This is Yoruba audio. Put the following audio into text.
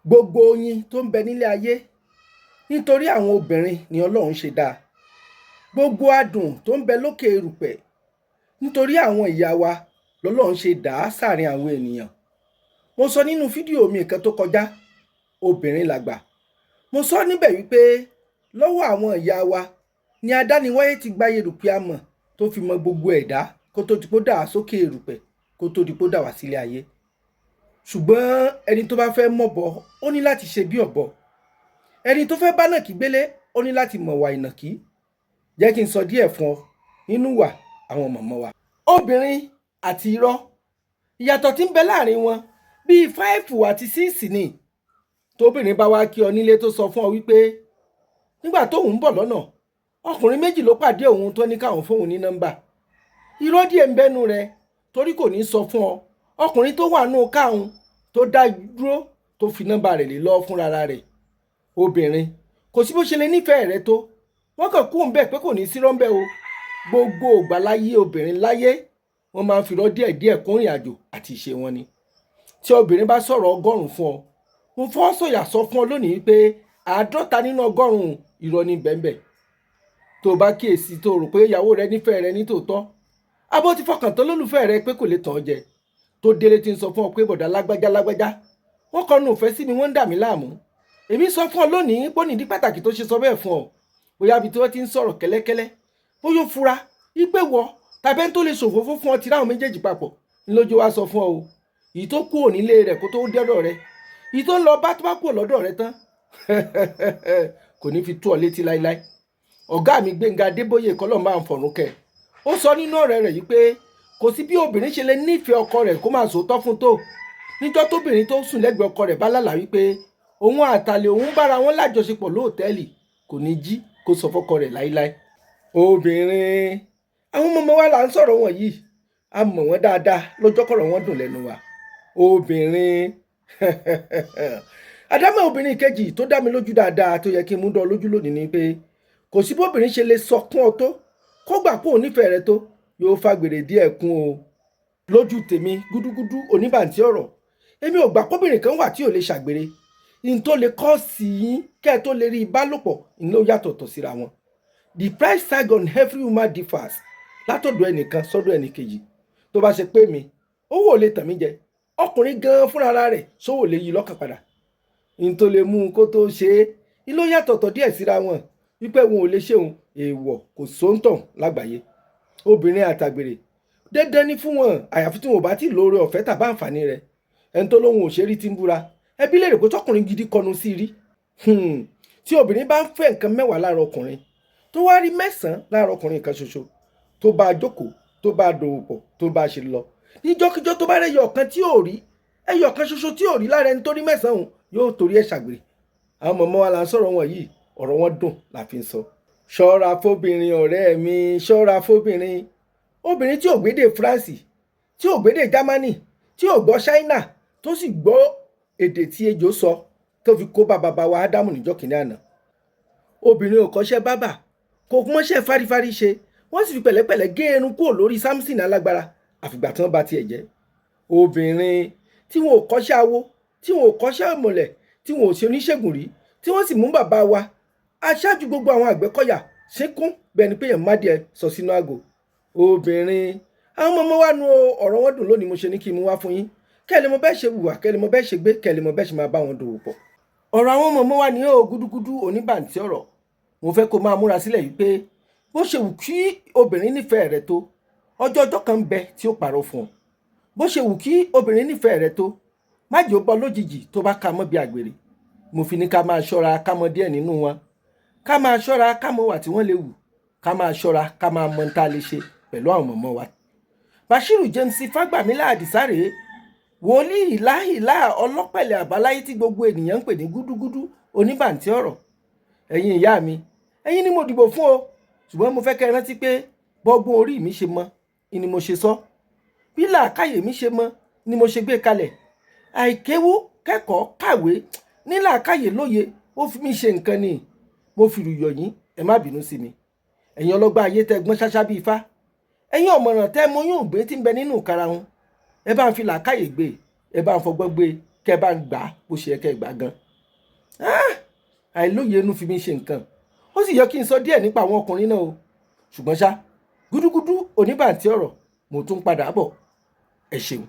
Gbogbo oyin tó ń bẹ nílé ayé nítorí àwọn obìnrin ni Ọlọ́run ṣe dáa. Gbogbo adùn tó ń bẹ lókè erùpẹ̀ nítorí àwọn ìyá wa lọ́lọ́run ṣe dà á sáàrin àwọn ènìyàn. Mo sọ nínú fídíò mi kan tó kọjá, obìnrin làgbà. Mo sọ níbẹ̀ wípé lọ́wọ́ àwọn ìyá wa ni adániwáyé ti gba erùpẹ̀ amọ̀ tó fi mọ gbogbo ẹ̀dá kó tó di pé ó dà wá sókè erùpẹ̀, kó tó di pé ó dà wá sílé ayé. Ṣùgbọ́n ẹni tó bá fẹ́ mọ̀bọ ó ní láti ṣe bí ọ̀bọ. Ẹni tó fẹ́ bá nàkí gbélé ó ní láti mọ̀wà ìnàkí. Jẹ́ kí n sọ díẹ̀ fún ọ nínú wà àwọn mọ̀mọ́ wa. Obìnrin àti irọ́, ìyàtọ̀ tí ń bẹ láàrin wọn bíi 5 àti 6 ni. Tóbìnrin bá wá kí ọ nílé tó sọ fún ọ wípé nígbà tóun ń bọ̀ lọ́nà ọkùnrin méjì ló pàdé òun tó ní káwọn fóun ní nọ́mbà. Irọ́ díẹ̀ ń bẹ́nu rẹ torí kò ní sọ fún ọ ọkùnrin tó wà nù káwọn tó dá dúró tó fi nọ́mbà rẹ̀ lé lọ fúnra rẹ̀. Obìnrin kò sí bó ṣe lè nífẹ̀ẹ́ rẹ tó, wọ́n kàn kú òun bẹ́ẹ̀ pé kò ní sí rọ́ńbẹ́ o. Gbogbo ògbà láyé obìnrin láyé wọ́n máa ń fi irọ́ díẹ̀díẹ̀ kún ìrìn àjò àti ìṣe wọn ni. Tí obìnrin bá sọ̀rọ̀ 100 fún ọ, mo fọ́ sọ̀yà sọ fún ọ lónìí pé 50 nínú 100 irọ́ ní bẹ́ẹ̀nbẹ́ẹ̀. Tó bá kíyèsí tó rò pé ìyàwó rẹ nífẹ̀ẹ́ rẹ ní tòótọ́, abó ti fọkàn tán lólùfẹ́ rẹ pé kò lè tàn ọ́ jẹ, tó délé ti ń sọ fún ọ pé bọ̀dá lágbájá wọ́n kọ́ nu ìfẹ́ sí mi, wọ́n ń dà mí láàmú. Èmi sọ fún ọ lónìí pé nídìí pàtàkì tó ṣe sọ bẹ́ẹ̀ fún ọ, bóyá ibi tí wọ́n ti ń sọ̀rọ̀ kẹ́lẹ́kẹ́lẹ́, bóyá ó fura wípé wọ tàbí ẹni tó lè ṣòfófó fún ọ ti ráwọn méjèèjì papọ̀ ńlójú wa sọ fún ọ o. Èyí tó kú ònílé rẹ̀ kó tó dọ́dọ̀ rẹ̀, èyí tó ń lọ bá tó bá kú lọ́dọ̀ rẹ̀ tán kò ní fi tú ọ létí láíláí. Ọ̀gá mi Gbénga Adébóyè kọ́lọ̀ máa ń fọ̀rún kẹ́, ó sọ nínú ọ̀rẹ́ rẹ̀ yìí pé kò sí bí obìnrin ṣe lè nífẹ̀ẹ́ ọkọ rẹ̀ kó máa sòótọ́ fún tó. Níjọ́ tóbìnrin tó sùn lẹ́gbẹ̀ẹ́ ọkọ rẹ̀ bá lálàá wípé òun àtàlè òun bára wọn lájọṣepọ̀ lóòtẹ́ẹ̀lì, kò ní jí kó sọ fọ́kọ rẹ̀ láíláí. Obìnrin, àwọn ọmọ wa là ń sọ̀rọ̀ wọn yìí, a mọ̀ wọ́n dáadáa lọ́jọ́kọ̀rọ̀ wọn dùn lẹ́nu wa. Obìnrin àdámọ̀ obìnrin kejì tó dá mi lójú dáadáa tó yẹ kí n mú dán lójú lónìí ni pé kò sí bóbìnrin ṣe lè sọkún ọ tó kó gbà pé òun nífẹ̀ẹ́ rẹ tó, yóò fàgbèrè díẹ̀ kún o. Lójú tèmi gúdúgúdú oníbàntí ọ̀rọ̀, èmi ò gbà kóbìnrin kan wà tí ò lè ṣàgbèrè. In tó lè kọ́ sí yín kẹ́ ẹ tó lè rí ìbálòpọ̀ ní ó yàtọ̀tọ̀ síra wọn. The price tag on every woman differs látọ̀dọ̀ ẹnìkan sọ́dọ̀ ẹnìkejì. Tó bá ṣe pé mi, owó ò lè tàn mí jẹ, ọkùnrin gan fúnra rẹ̀ sówó lè yí lọ́kàn padà. In tó lè mú un kó tó ṣe é, ìló yàtọ̀tọ̀ díẹ̀ síra wọn, wípé wọn ò lè ṣe òun èèwọ̀ kò sóńtàn lágbàáyé. Obìnrin àtàgbèrè dandan ni fún wọn àyàfi tí wọn ò bá tí lóore ọ̀fẹ́ tàbá àǹfààní rẹ̀. Ẹni tó lóhun òṣèré ti ń búra, ẹbí lè rò pé tọkùnrin gidi kọnu sí rí. Tí obìnrin bá ń fẹ́ nǹkan 10 lára ọkùnrin tó wá rí 9 lára ọkùnrin kan ṣoṣo, tó bá jókòó, tó bá dòwò pọ̀, tó bá ṣe lọ, níjọ́kíjọ́ tó bá rẹ̀ ẹyọ kan tí ò rí, ẹyọ kan ṣoṣo tí ò rí lára ẹni tó rí 9 òun yóò torí ẹ̀ ṣàgbèrè. Àwọn mọ̀mọ́ wa là ń sọ̀rọ̀ wọn yìí, ọ̀rọ̀ wọn dùn la fi ń sọ. Ṣọ́ra fóbìnrin ọ̀rẹ́ mi, ṣọ́ra fóbìnrin. Obìnrin tí ò gbédè France, tí ò gbédè Germany, tí ò gbọ́ China, tó sì gbọ́ èdè tí ejò sọ tó fi kó bàbá wa Ádámù níjọ́ kìíní àná. Obìnrin ò kọ́ṣẹ́ bábà, kò mọ́ṣẹ́ fárífárí ṣe, wọ́n sì fi pẹ̀lẹ́pẹ̀lẹ́ gé irun kúrò lórí Samson alágbára àfìgbà tí wọ́n bá tiẹ̀ jẹ́. Obìnrin tí wọn ò kọ́ṣẹ́ awo, tí wọn ò kọ́ṣẹ́ ìmọ̀lẹ̀, tí wọn ò ṣe oníṣègùn rí, tí wọ́n sì mú bàbá wa aṣáájú gbogbo àwọn Àgbẹ̀kọ̀yà sínkún bẹ́ẹ̀ ni pé èèyàn má díẹ̀ sọ sínú àgò. Obìnrin, àwọn ọmọ wa nu ọ̀rọ̀ wọn dùn lónìí, mo ṣe ní kí n mú wá fún yín kẹ́ ẹ lè mọ bẹ́ẹ̀ ṣe wùwà, kẹ́ ẹ lè mọ bẹ́ẹ̀ ṣe gbé, kẹ́ ẹ lè mọ bẹ́ẹ̀ ṣe máa bá wọn dòwò pọ̀. Ọ̀rọ̀ àwọn ọmọ wa ní ó gúdúgúdú oníbàntí ọ̀rọ̀. Mo fẹ́ kó máa múra sílẹ̀ yìí pé bó ṣe wù kí obìnrin nífẹ̀ẹ́ rẹ tó, ọjọ́ kan ń bẹ tí ó parọ́ fún ọ. Bó ṣe wù kí obìnrin nífẹ̀ẹ́ rẹ tó, má jẹ́ ó bọ́ lójijì tó bá ka mọ́ bí àgbèrè. Mo fi ní ká máa ṣọ́ra ká mọ díẹ̀ nínú wọn, ká máa ṣọ́ra ká mọ wà tí wọ́n lè wù, ká máa ṣọ́ra ká máa mọ tá lè ṣe pẹ̀lú àwọn mọ̀mọ́ wa. Bashiru James Fagbamila Adisa rèé, wòlíì ìláhìlá ọlọ́pẹ̀lẹ̀ àbáláyé tí gbogbo ènìyàn ń pè ní gúdúgúdú oníbàntí ọ̀rọ̀. Ẹ̀yin ìyá mi, ẹ̀yin ni mo dìbò fún o, ṣùgbọ́n mo fẹ́ kẹ́ ẹ rántí pé bọ́gbọ́n orí mi ṣe mọ ni mo ṣe sọ, bí làákàyè mi ṣe mọ ni mo ṣe gbé kalẹ̀. Àìkéwú kẹ́kọ̀ọ́ kàwé ní làákàyè lóye ó fi mí ṣe nǹkan ni. Mo fi rùyọ̀ yín, ẹ má bínú sí mi. Ẹ̀yin ọlọ́gbọ́n ayé tẹ́ gbọ́n ṣáṣá bí ifá, ẹ̀yin ọ̀mọ̀ràn tẹ́ mọyún ògbé tí ń bẹ nínú ìkarahun, ẹ bá ń fi làákàyè gbé, ẹ bá ń fọgbọ́n gbé, kẹ́ bá ń gbà bó ṣe yẹ kẹ́ gbà gan. Àìlóye inú fi mí ṣe nǹkan. Ó sì yẹ kí n sọ díẹ̀ nípa àwọn ọkùnrin náà o, ṣùgbọ́n ṣá gúdúgúdú oníbàǹtí ọ̀rọ̀ mo tún padà bọ̀. Ẹ ṣeun.